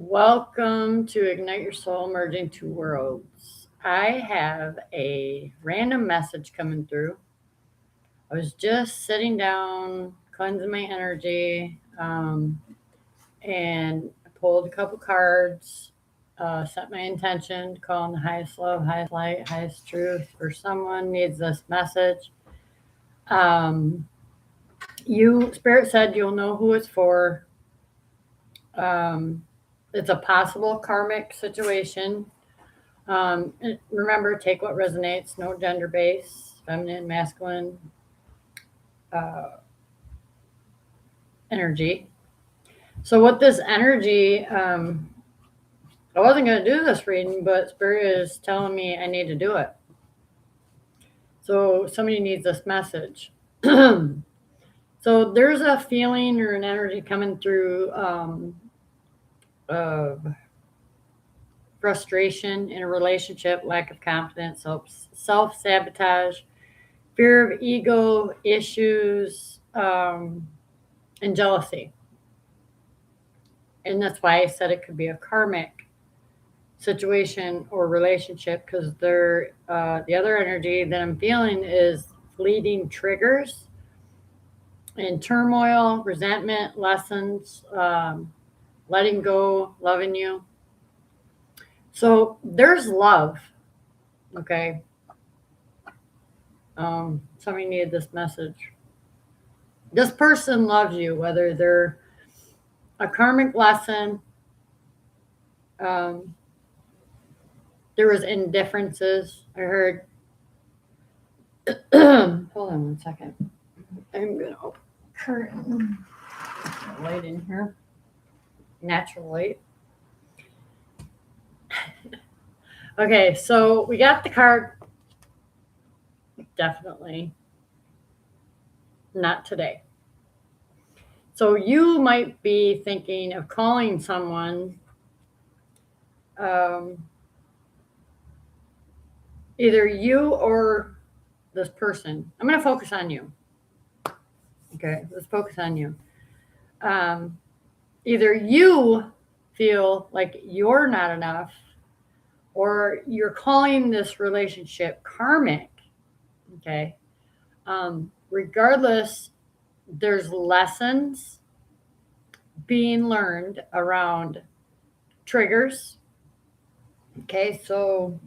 Welcome to Ignite Your Soul Merging Two Worlds. I have a random message coming through. I was just sitting down, cleansing my energy, and I pulled a couple cards, set my intention, calling the highest love, highest light, highest truth for someone needs this message. Um, Spirit said you'll know who it's for. Um, it's a possible karmic situation. Remember, take what resonates, no gender base, feminine, masculine uh, energy. So, what this energy, I wasn't going to do this reading, but Spirit is telling me I need to do it. So, somebody needs this message. So, there's a feeling or an energy coming through of frustration in a relationship, lack of confidence, self sabotage, fear of ego issues, and jealousy. And that's why I said it could be a karmic situation or relationship, because the other energy that I'm feeling is fleeting triggers and turmoil, resentment, lessons, letting go, loving you. So there's love, okay? Somebody needed this message. This person loves you, whether they're a karmic lesson. Um, there was indifferences. I heard. Hold on one second. I'm gonna open curtain. Light in here. Natural light. Okay, so we got the card. Definitely not today. So you might be thinking of calling someone, either you or this person. I'm going to focus on you. Okay, let's focus on you. Either you feel like you're not enough, or you're calling this relationship karmic. Okay. Regardless, there's lessons being learned around triggers. Okay, so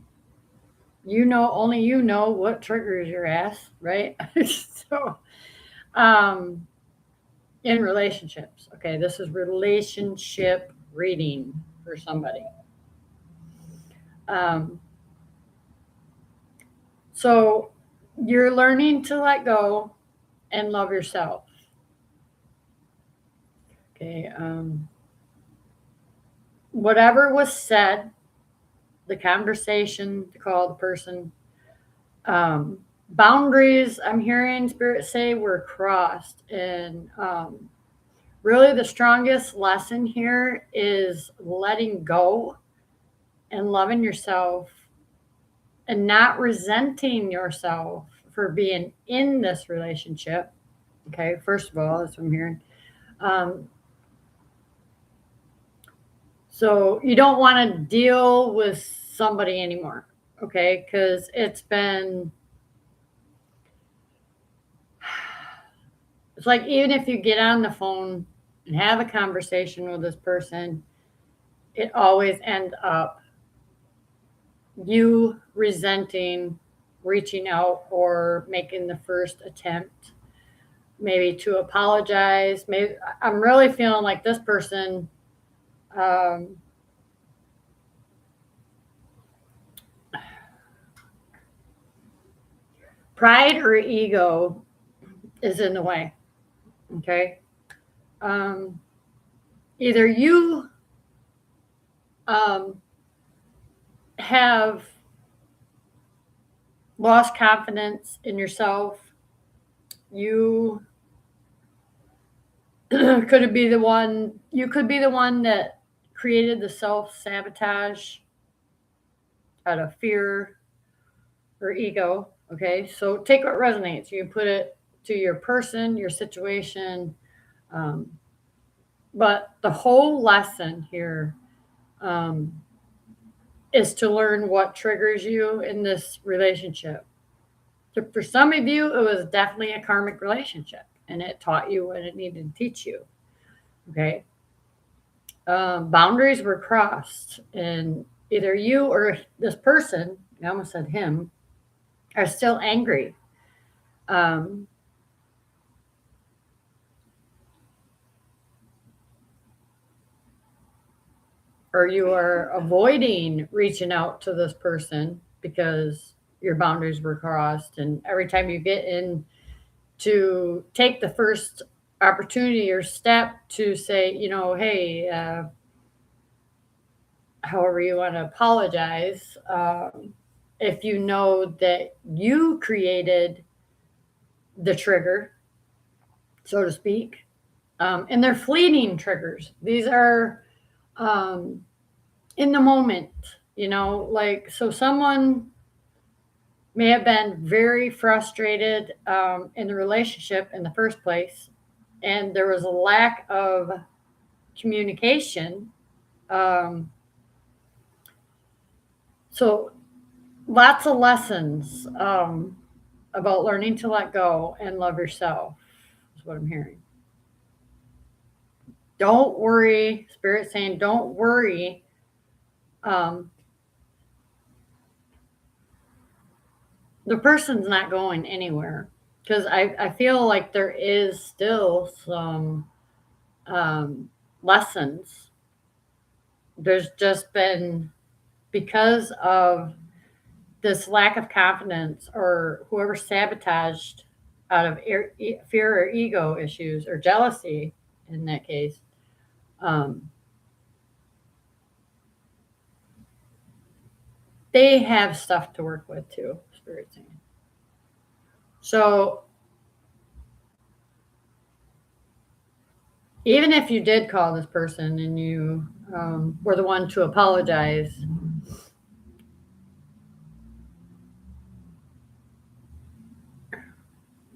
only you know what triggers your ass, right? So in relationships. Okay, this is relationship reading for somebody. So you're learning to let go and love yourself. Okay. Whatever was said, the conversation, the call, the person, boundaries, I'm hearing Spirit say, were crossed. And really the strongest lesson here is letting go and loving yourself and not resenting yourself for being in this relationship. Okay, first of all, that's what I'm hearing. So you don't want to deal with somebody anymore, okay? Because it's like, even if you get on the phone and have a conversation with this person, it always ends up you resenting reaching out or making the first attempt, maybe to apologize. Maybe I'm really feeling like this person pride or ego is in the way. Okay. Either you have lost confidence in yourself. You could be the one. You could be the one that created the self-sabotage out of fear or ego. Okay, so take what resonates. You put it to your person, your situation. But the whole lesson here is to learn what triggers you in this relationship. So for some of you, it was definitely a karmic relationship, and it taught you what it needed to teach you. Okay. Boundaries were crossed, and either you or this person, I almost said him, are still angry. Um, or you are avoiding reaching out to this person because your boundaries were crossed. And every time you get in to take the first opportunity or step to say, hey, however you want to apologize, if you know that you created the trigger, so to speak, and they're fleeting triggers. These are in the moment, so someone may have been very frustrated in the relationship in the first place, and there was a lack of communication. So lots of lessons about learning to let go and love yourself is what I'm hearing. Don't worry, Spirit saying, don't worry. The person's not going anywhere, because I feel like there is still some lessons. There's just been, because of this lack of confidence, or whoever sabotaged out of fear or ego issues or jealousy in that case, they have stuff to work with too, Spirit saying. So even if you did call this person and you were the one to apologize,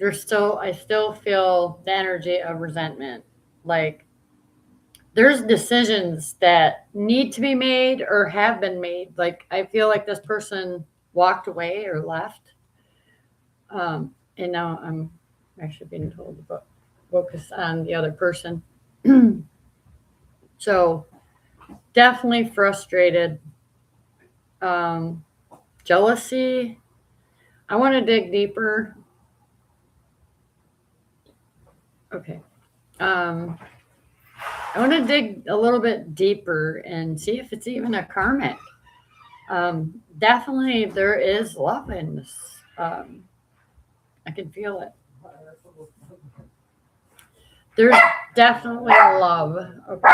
I still feel the energy of resentment. Like, there's decisions that need to be made or have been made. Like, I feel like this person walked away or left. And now I'm actually being told to focus on the other person. So definitely frustrated. Jealousy. I want to dig deeper. Okay. I want to dig a little bit deeper and see if it's even a karmic. Definitely there is love in this. I can feel it. There's definitely love. Okay.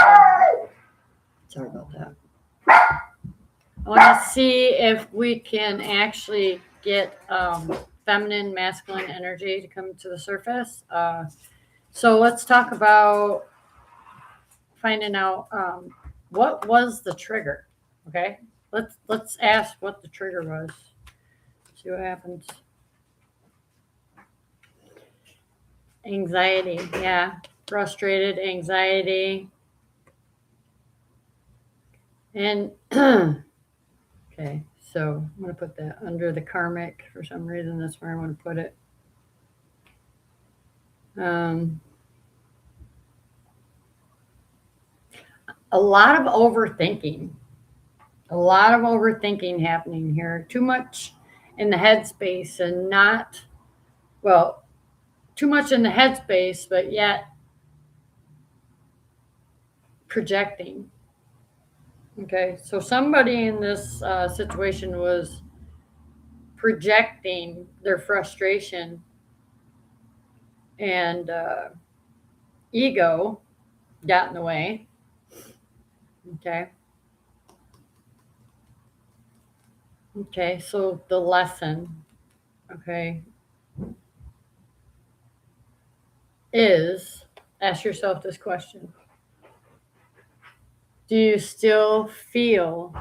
Sorry about that. I want to see if we can actually get feminine, masculine energy to come to the surface. So let's talk about finding out what was the trigger. Okay, let's ask what the trigger was. See what happens. Anxiety, yeah, frustrated, anxiety, and okay. So I'm going to put that under the karmic for some reason. That's where I want to put it. A lot of overthinking. A lot of overthinking happening here. Too much in the headspace and not, well, too much in the headspace, but yet projecting. Okay, so somebody in this situation was projecting their frustration, and ego got in the way. Okay. Okay, so the lesson, okay, is ask yourself this question. Do you still feel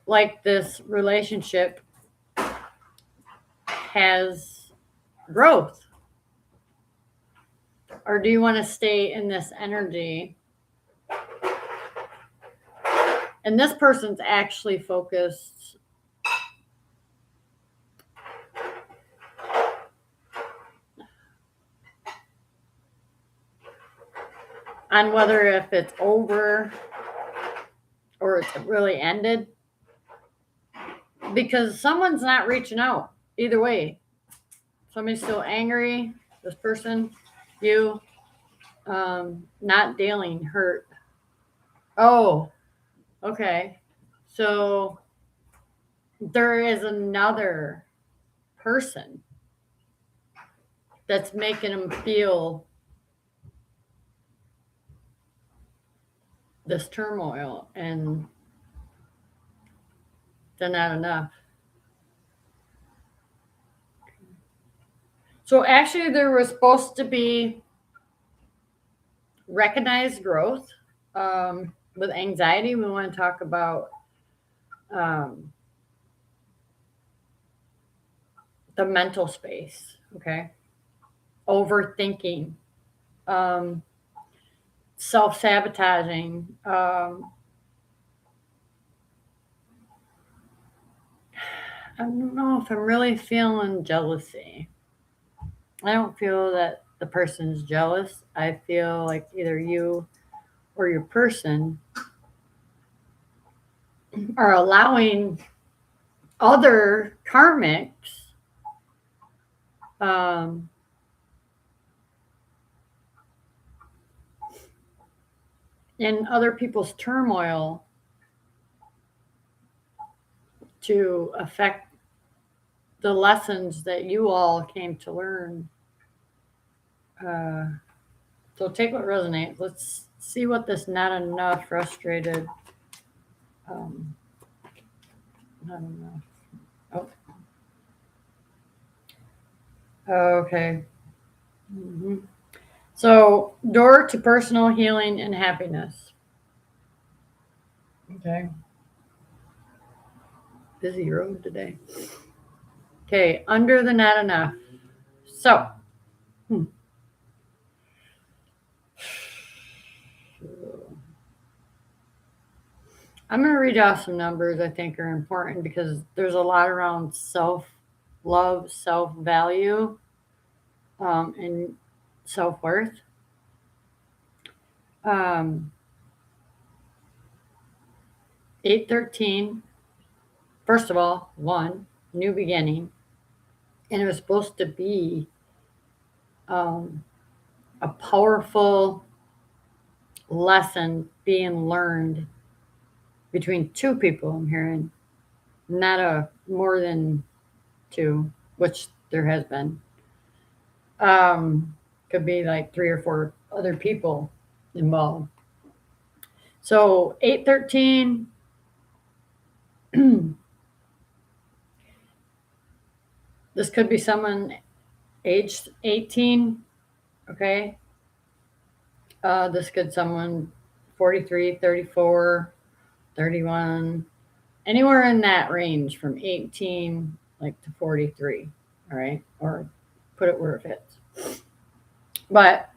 like this relationship has growth? Or do you want to stay in this energy And this person's actually focused on whether if it's over or it's really ended, because someone's not reaching out either way. Somebody's still angry, this person, you, not dealing, hurt. Oh, okay. So there is another person that's making them feel this turmoil, and they're not enough. So actually, there was supposed to be recognized growth. With anxiety, we want to talk about the mental space, okay? Overthinking, self-sabotaging, I don't know if I'm really feeling jealousy. I don't feel that the person's jealous. I feel like either you or your person are allowing other karmics and other people's turmoil to affect the lessons that you all came to learn. So take what resonates. Let's see what this not enough frustrated. Not enough. Oh. Okay. Mm-hmm. So, door to personal healing and happiness. Okay. Busy road today. Okay, under the not enough. So, I'm going to read off some numbers I think are important because there's a lot around self love, self value, and self worth. 813, first of all, one, new beginning. And it was supposed to be a powerful lesson being learned between two people, I'm hearing, not a more than two, which there has been. Could be like 3 or 4 other people involved. So 813, this could be someone aged 18, okay? This could someone 43, 34, 31, anywhere in that range from 18 like to 43, all right? Or put it where it fits. But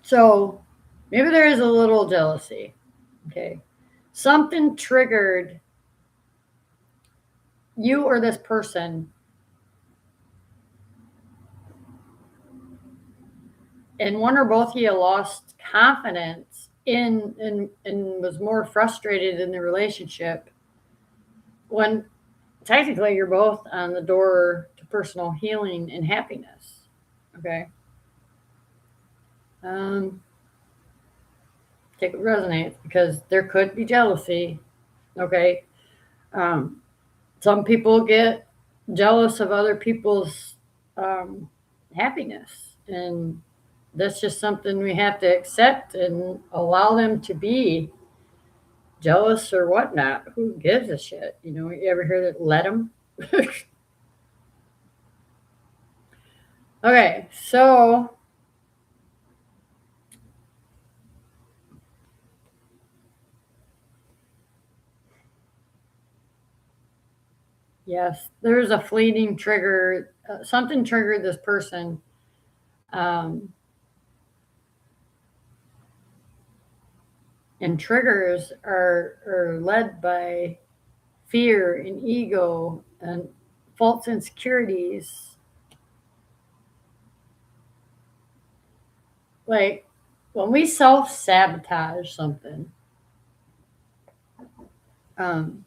so maybe there is a little jealousy, okay? Something triggered you or this person, and one or both of you lost confidence in and was more frustrated in the relationship when technically you're both on the door to personal healing and happiness. Okay. Take what resonates because there could be jealousy. Okay. Some people get jealous of other people's happiness, and that's just something we have to accept and allow them to be jealous or whatnot. Who gives a shit? You ever hear that? Let them. Okay, so yes, there's a fleeting trigger. Something triggered this person. And triggers are led by fear and ego and false insecurities. Like when we self sabotage something, um,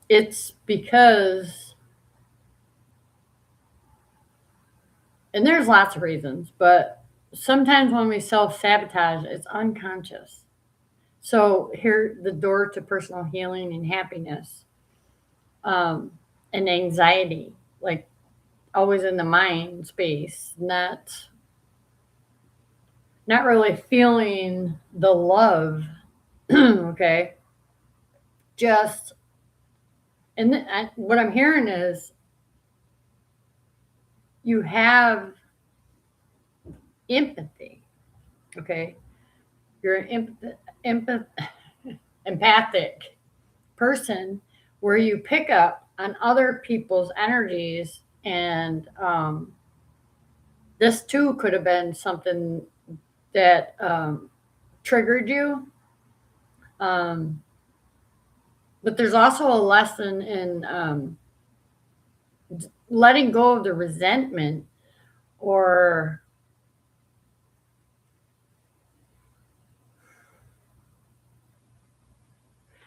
it's because, and there's lots of reasons, but sometimes when we self sabotage, it's unconscious. So here, the door to personal healing and happiness, um, and anxiety, like always in the mind space, not really feeling the love. Okay, just what I'm hearing is you have empathy. Okay, you're an empathic person where you pick up on other people's energies, and this too could have been something that triggered you. Um, but there's also a lesson in letting go of the resentment, or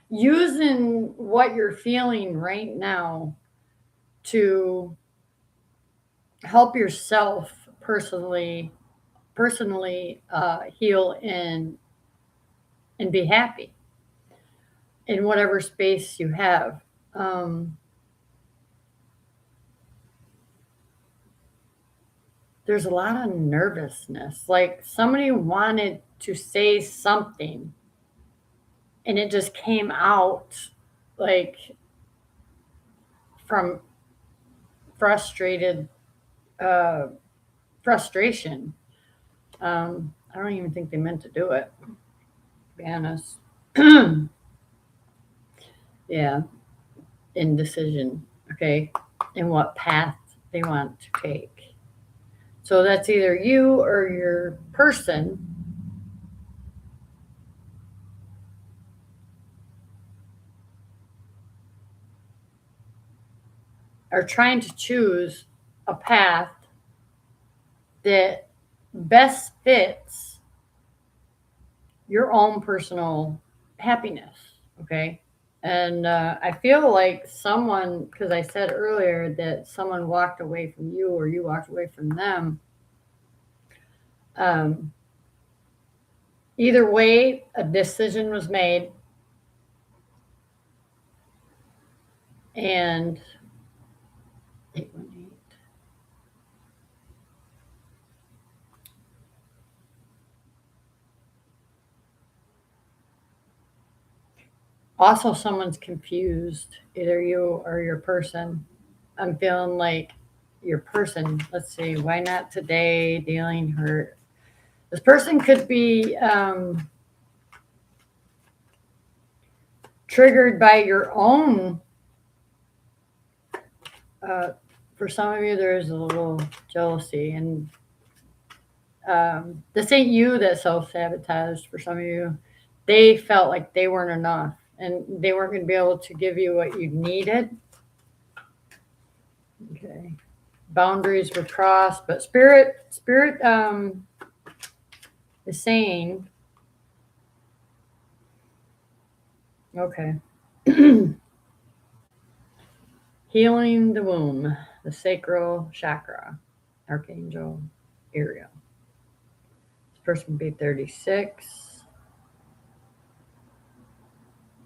using what you're feeling right now to help yourself personally heal and be happy in whatever space you have. Um, there's a lot of nervousness. Like somebody wanted to say something and it just came out like from frustrated uh, frustration. I don't even think they meant to do it, to be honest. Yeah, indecision. Okay, and what path they want to take. So that's either you or your person are trying to choose a path that best fits your own personal happiness. Okay. And I feel like someone, because I said earlier that someone walked away from you or you walked away from them. Um, Either way, a decision was made, and 818. Also, someone's confused, either you or your person. I'm feeling like your person. Let's see, why not today? Dealing hurt. This person could be triggered by your own. Uh, for some of you, there's a little jealousy, and this ain't you that self sabotaged. For some of you, they felt like they weren't enough, and they weren't going to be able to give you what you needed. Okay, boundaries were crossed, but spirit is saying, okay. Healing the womb, the sacral chakra, archangel area. This person would be 36.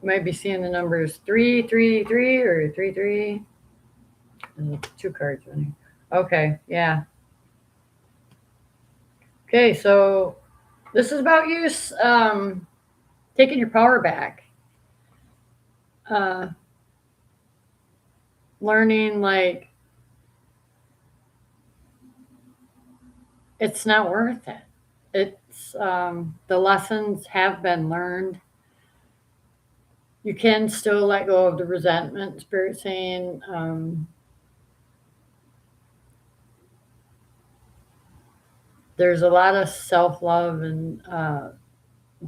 You might be seeing the numbers 333 or 33. There's two cards running. Okay, yeah. Okay, so this is about you taking your power back. Uh, Learning like it's not worth it. It's the lessons have been learned. You can still let go of the resentment. Spirit saying, There's a lot of self-love and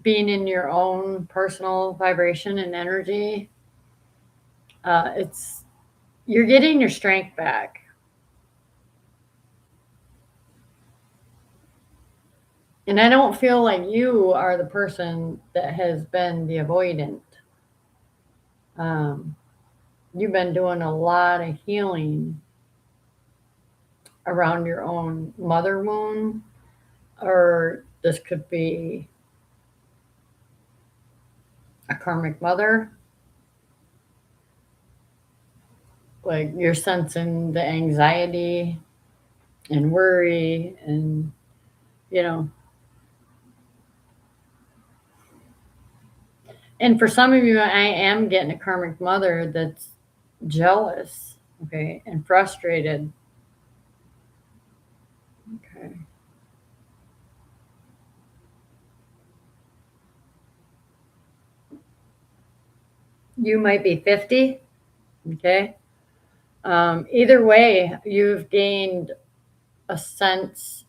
being in your own personal vibration and energy. It's You're getting your strength back. And I don't feel like you are the person that has been the avoidant. Um, you've been doing a lot of healing around your own mother wound, or this could be a karmic mother. Like you're sensing the anxiety and worry, and you know, and for some of you, I am getting a karmic mother that's jealous, okay, and frustrated. Okay. You might be 50, okay. Either way, you've gained a sense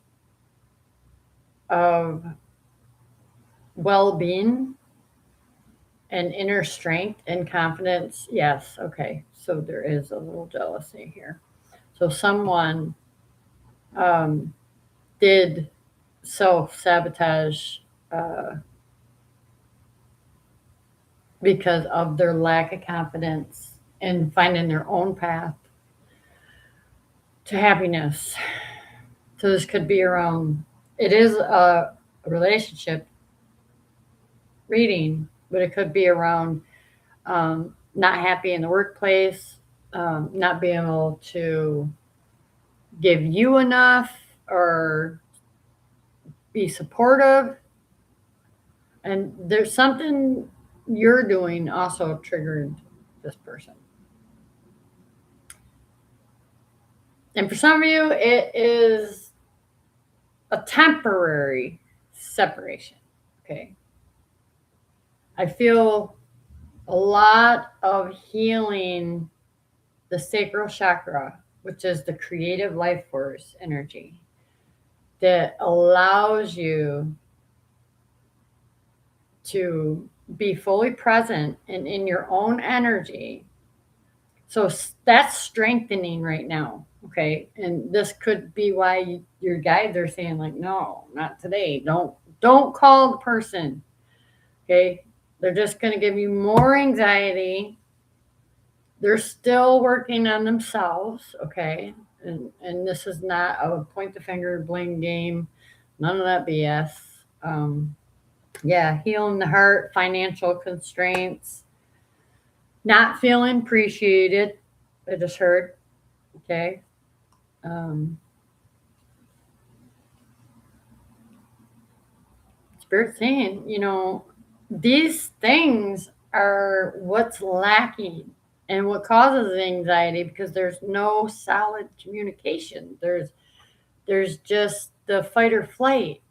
of well-being and inner strength and confidence. Yes, okay. So there is a little jealousy here. So someone um, did self sabotage uh, because of their lack of confidence in finding their own path to happiness. So this could be around, it is a relationship reading, but it could be around not happy in the workplace, not being able to give you enough or be supportive. And there's something you're doing also triggered this person. And for some of you, it is a temporary separation. Okay. I feel a lot of healing the sacral chakra, which is the creative life force energy that allows you to be fully present and in your own energy. So that's strengthening right now. Okay. And this could be why your guides are saying, like, no, not today. Don't call the person. Okay. They're just going to give you more anxiety. They're still working on themselves. Okay. And this is not a point the finger blame game. None of that BS. Yeah, healing the heart, financial constraints, not feeling appreciated. I just heard. Okay. Um, Spirit saying, these things are what's lacking and what causes anxiety because there's no solid communication. There's just the fight or flight,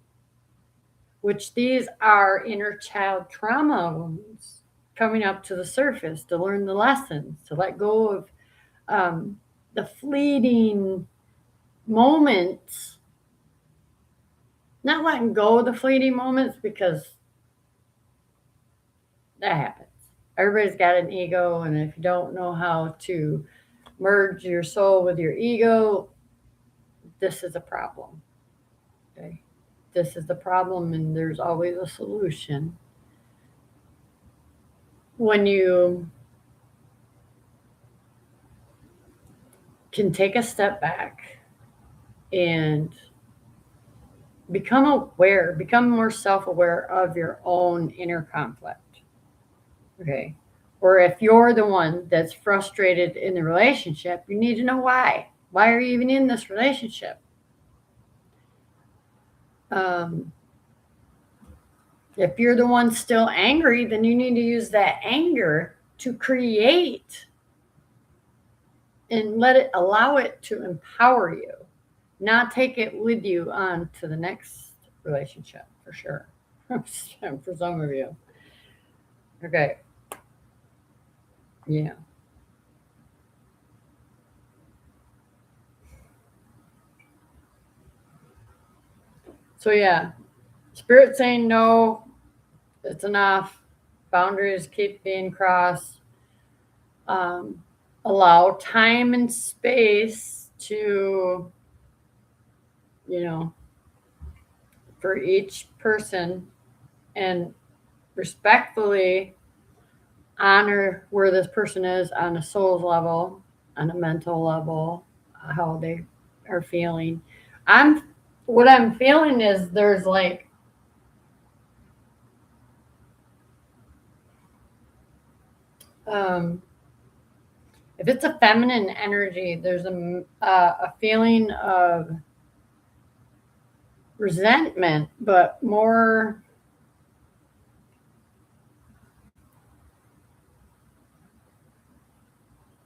which these are inner child trauma wounds coming up to the surface to learn the lessons, to let go of the fleeting moments, not letting go of the fleeting moments because that happens. Everybody's got an ego, and if you don't know how to merge your soul with your ego, this is a problem. Okay? This is the problem, and there's always a solution. When you can take a step back and become more self aware of your own inner conflict. Okay. Or if you're the one that's frustrated in the relationship, you need to know why. Why are you even in this relationship? Um, if you're the one still angry, then you need to use that anger to create and allow it to empower you, not take it with you on to the next relationship for sure. For some of you. Okay. Yeah. So yeah, spirit saying no, it's enough. Boundaries keep being crossed. Um, Allow time and space to, you know, for each person, and respectfully honor where this person is on a soul level, on a mental level, how they are feeling. I'm what I'm feeling is there's like um if it's a feminine energy, there's a feeling of resentment, but more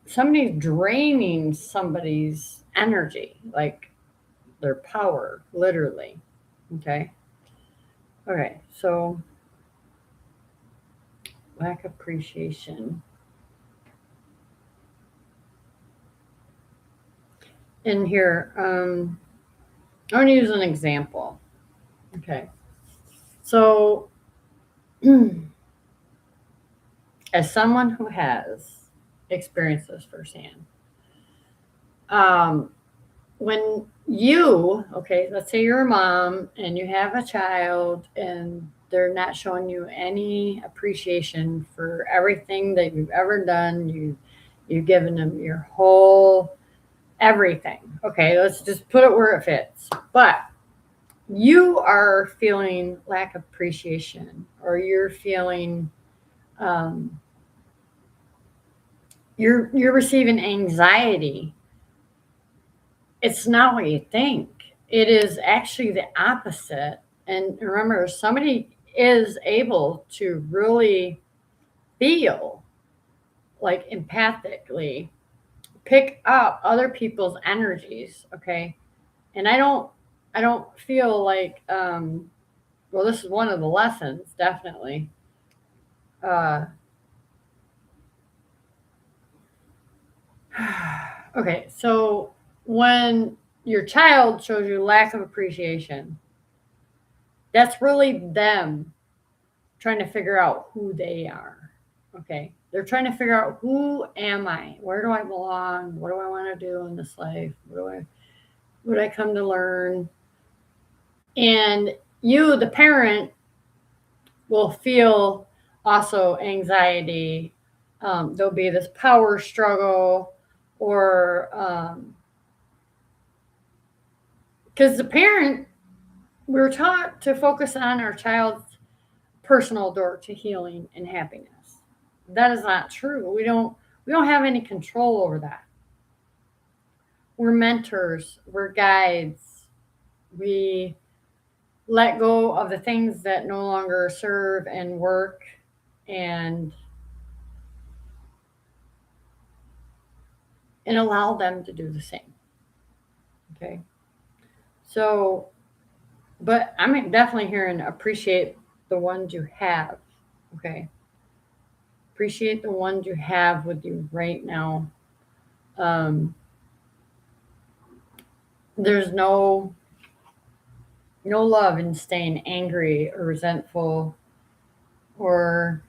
somebody's draining somebody's energy, like their power, literally. Okay. Okay. So lack of appreciation. In here, I'm going to use an example. Okay. So, as someone who has experienced this firsthand, um, when you, okay, let's say you're a mom and you have a child and they're not showing you any appreciation for everything that you've ever done, you've given them your whole everything. Okay, let's just put it where it fits. But you are feeling lack of appreciation, or you're feeling um, you're receiving anxiety. It's not what you think. It is actually the opposite. And remember, somebody is able to really feel, like, empathically pick up other people's energies. Okay, and I don't feel like well, this is one of the lessons, definitely. uh okay, so when your child shows you lack of appreciation, that's really them trying to figure out who they are. Okay, they're trying to figure out, who am I, where do I belong, what do I want to do in this life, what do I come to learn. And you, the parent, will feel also anxiety. There'll be this power struggle, or because the parent, we're taught to focus on our child's personal door to healing and happiness. That is not true. We don't have any control over that. We're mentors, we're guides. We let go of the things that no longer serve and work, and allow them to do the same. Okay. So, but I'm definitely hearing appreciate the ones you have. Okay. Appreciate the ones you have with you right now. Um, there's no love in staying angry or resentful, or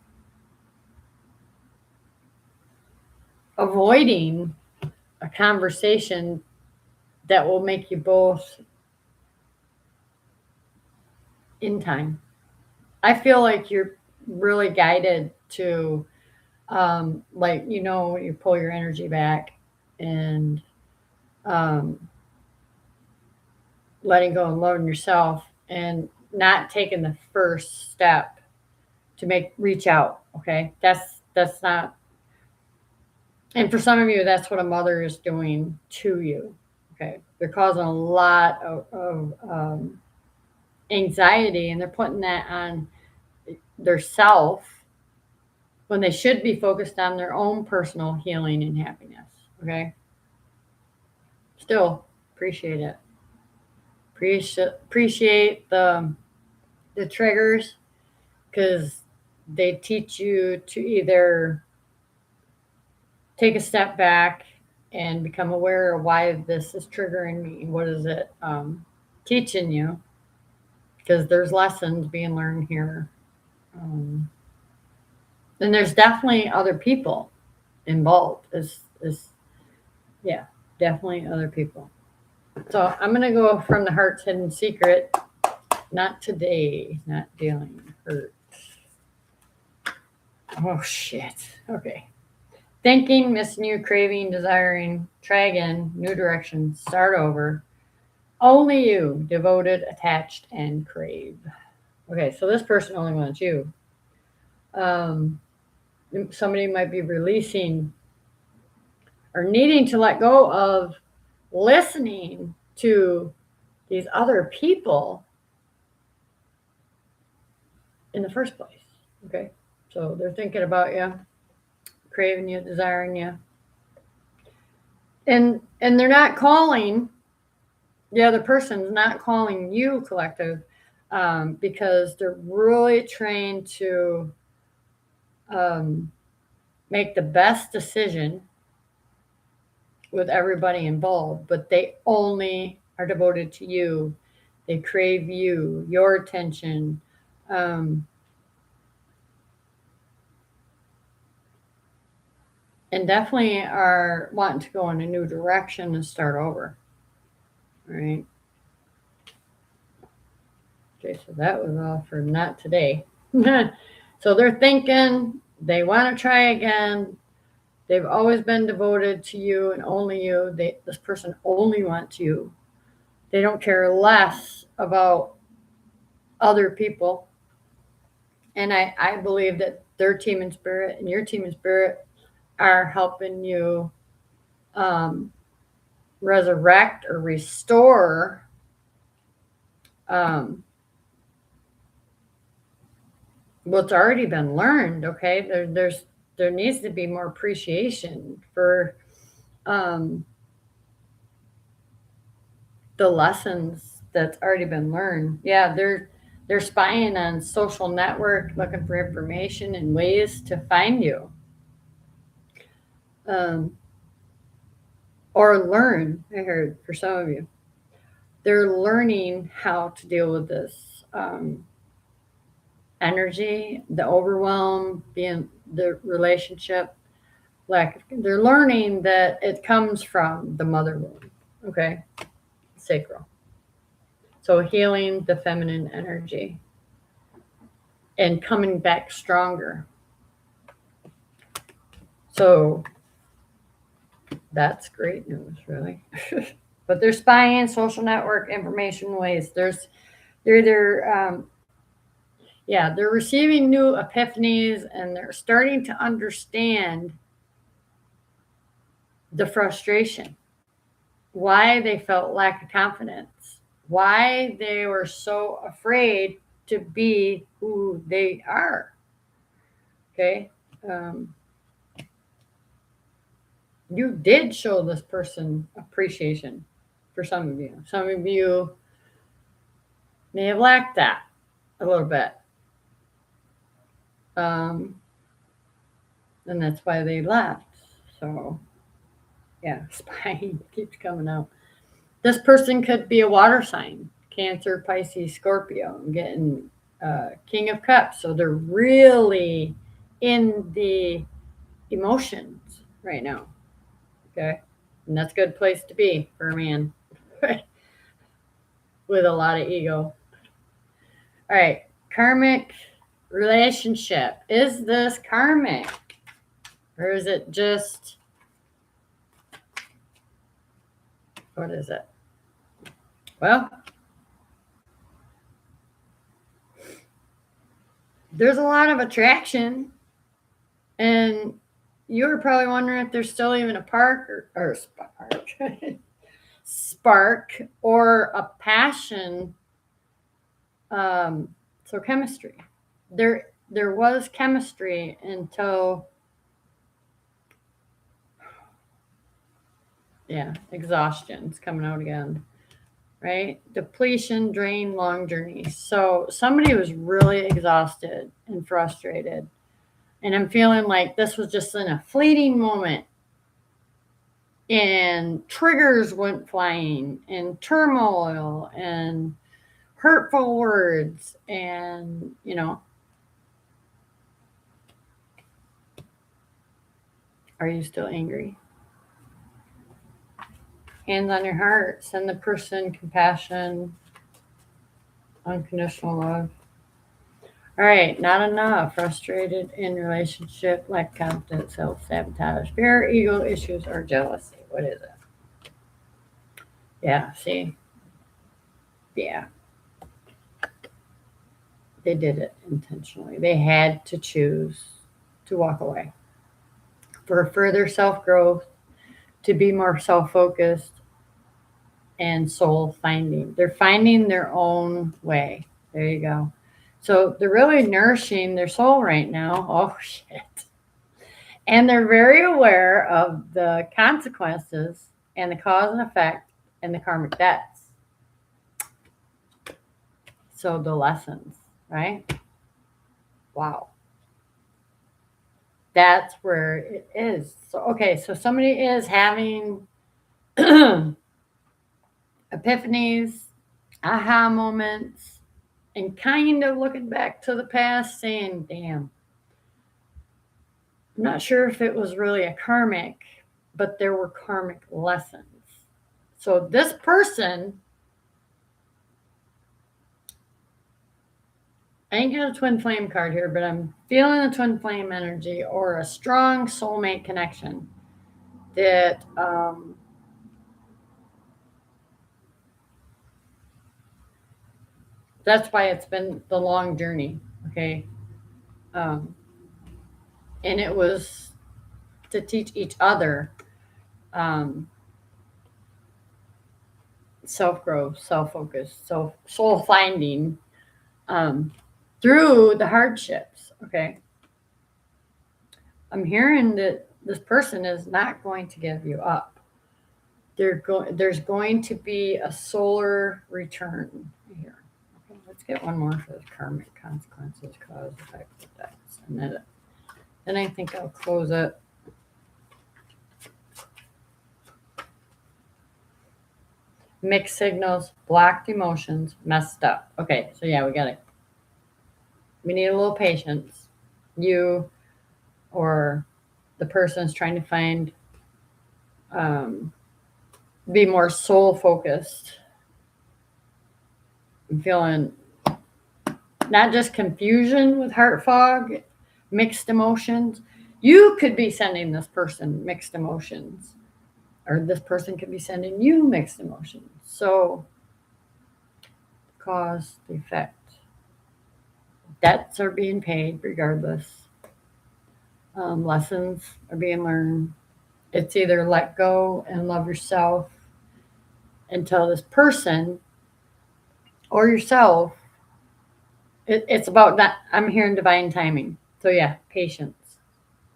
avoiding a conversation that will make you both in time. I feel like you're really guided to, like, you pull your energy back, and um, letting go and loving yourself, and not taking the first step to reach out. Okay, that's not. And for some of you, that's what a mother is doing to you. Okay, they're causing a lot of anxiety, and they're putting that on their self when they should be focused on their own personal healing and happiness. Okay, still appreciate it. Appreciate the triggers, because they teach you to either take a step back and become aware of why this is triggering me. What is it teaching you? because there's lessons being learned here. And there's definitely other people involved. Yeah, definitely other people. So I'm going to go from the heart's hidden secret. Not today, not dealing hurt. Oh, shit. Okay. Thinking, missing you, craving, desiring, try again, new direction, start over. Only you, devoted, attached, and crave. Okay, so this person only wants you. Somebody might be releasing or needing to let go of listening to these other people in the first place. Okay, so they're thinking about you, craving you, desiring you, and they're not calling. The other person's not calling you, collective, because they're really trained to make the best decision with everybody involved, but they only are devoted to you. They crave you, your attention. And definitely are wanting to go in a new direction and start over. Right? Okay, so that was all for not today. So they're thinking, they want to try again. They've always been devoted to you and only you. This person only wants you. They don't care less about other people. And I believe that their team in spirit and your team in spirit are helping you resurrect or restore what's already been learned. Okay, there needs to be more appreciation for the lessons that's already been learned. Yeah, they're spying on social network, looking for information and ways to find you, or learn. I heard for some of you, they're learning how to deal with this energy, the overwhelm, being the relationship. Like they're learning that it comes from the mother womb. Okay, sacral. So healing the feminine energy and coming back stronger. So that's great news, really. But they're spying social network information ways. They're either they're receiving new epiphanies and they're starting to understand the frustration, why they felt lack of confidence, why they were so afraid to be who they are. Okay. You did show this person appreciation for some of you. Some of you may have lacked that a little bit. And that's why they left. So, yeah, spine keeps coming out. This person could be a water sign, Cancer, Pisces, Scorpio. I'm getting King of Cups. So they're really in the emotions right now. Okay. And that's a good place to be for a man with a lot of ego. All right. Karmic relationship. Is this karmic? Or is it just, what is it? Well, there's a lot of attraction. And you were probably wondering if there's still even a spark or a passion. So chemistry. There was chemistry until exhaustion's coming out again. Right? Depletion, drain, long journey. So somebody was really exhausted and frustrated. And I'm feeling like this was just in a fleeting moment. And triggers went flying and turmoil and hurtful words, and are you still angry? Hands on your heart. Send the person compassion, unconditional love. All right, not enough. Frustrated in relationship, lack confidence, self sabotage, fear, ego issues, or jealousy. What is it? Yeah, see? Yeah, they did it intentionally. They had to choose to walk away for further self growth, to be more self focused, and soul finding. They're finding their own way. There you go. So they're really nourishing their soul right now. Oh, shit. And they're very aware of the consequences and the cause and effect and the karmic debts. So the lessons, right? Wow. That's where it is. So, okay, so somebody is having epiphanies, aha moments, and kind of looking back to the past saying, damn, I'm not sure if it was really a karmic, but there were karmic lessons. So this person, I ain't got a twin flame card here, but I'm feeling a twin flame energy or a strong soulmate connection that that's why it's been the long journey. Okay. Um, and it was to teach each other um, self growth, self focus, soul finding through the hardships. Okay. I'm hearing that this person is not going to give you up. There's going to be a solar return here. Okay, let's get one more for the karmic consequences, cause, effect, effects. And then I think I'll close it. Mixed signals, blocked emotions, messed up. Okay, so yeah, we got it. We need a little patience. You or the person's trying to find, be more soul focused. I'm feeling not just confusion with heart fog, mixed emotions. You could be sending this person mixed emotions, or this person could be sending you mixed emotions. So, cause, the effect. Debts are being paid regardless. Lessons are being learned. It's either let go and love yourself until this person or yourself. It's about that. I'm hearing divine timing. So yeah, patience.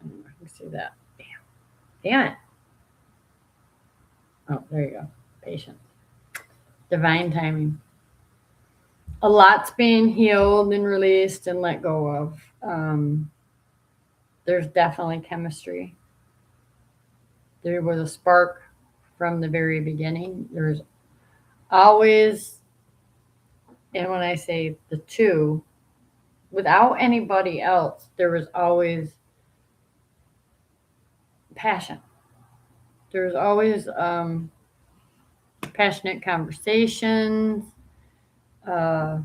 I don't know if you see that. Damn it. Oh, there you go. Patience. Divine timing. A lot's being healed and released and let go of. There's definitely chemistry. There was a spark from the very beginning. There's always, and when I say the two, without anybody else, there was always passion. There's always passionate conversations. Uh,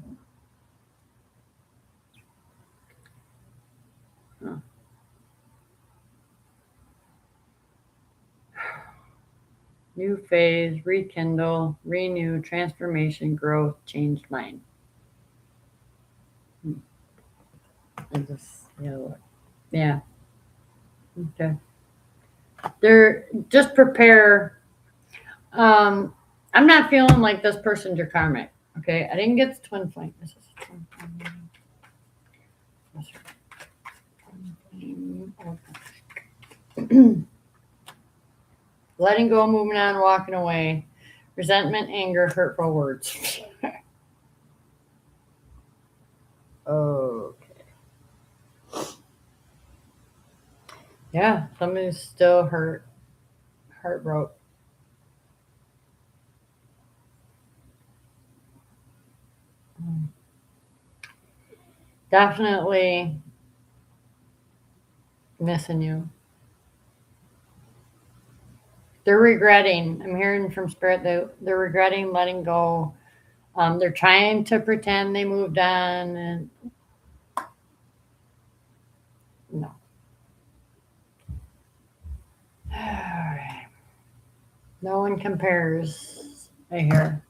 New phase, rekindle, renew, transformation, growth, changed mind. And just, look. Yeah. Okay. They're just prepare. I'm not feeling like this person's your karmic. Okay. I didn't get the twin flame. This is a twin flame. Letting go, moving on, walking away. Resentment, anger, hurtful words. Okay. Yeah, somebody's still hurt, broke. Definitely missing you. They're regretting. I'm hearing from spirit that they're regretting letting go. They're trying to pretend they moved on, and no. All right. No one compares. I hear.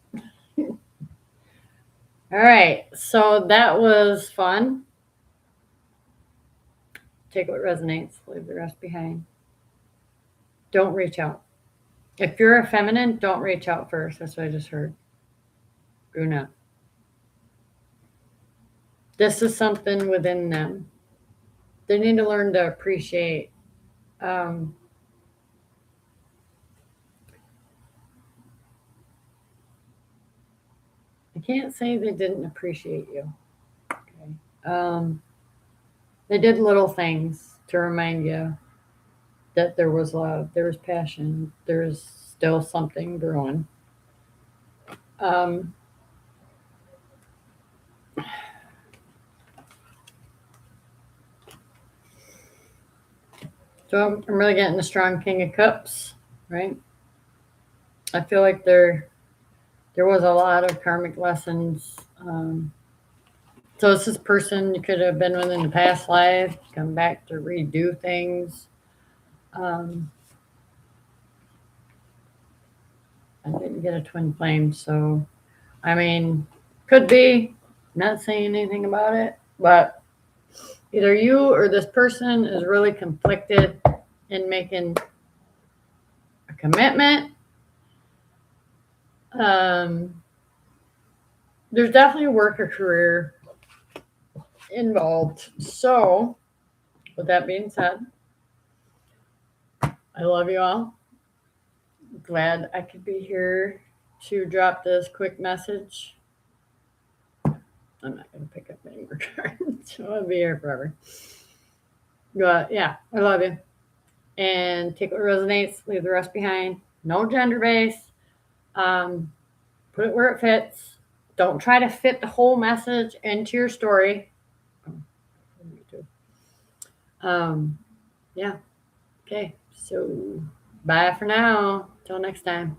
All right. So that was fun. Take what resonates, leave the rest behind. Don't reach out. If you're a feminine, don't reach out first. That's what I just heard. Do not. This is something within them. They need to learn to appreciate. Um, I can't say they didn't appreciate you. Okay. They did little things to remind you that there was love, there was passion, there's still something brewing. Um, so I'm really getting a strong King of Cups, right? I feel like there was a lot of karmic lessons. So it's this person you could have been with in the past life, come back to redo things. Um, I didn't get a twin flame, so I mean, could be. Not saying anything about it, but either you or this person is really conflicted in making a commitment. Um, there's definitely a work or career involved. So, with that being said, I love you all. Glad I could be here to drop this quick message. I'm not going to pick up any more cards. I'll be here forever. But yeah, I love you. And take what resonates, leave the rest behind. No gender base. Put it where it fits. Don't try to fit the whole message into your story. Yeah. Okay. So bye for now. Till next time.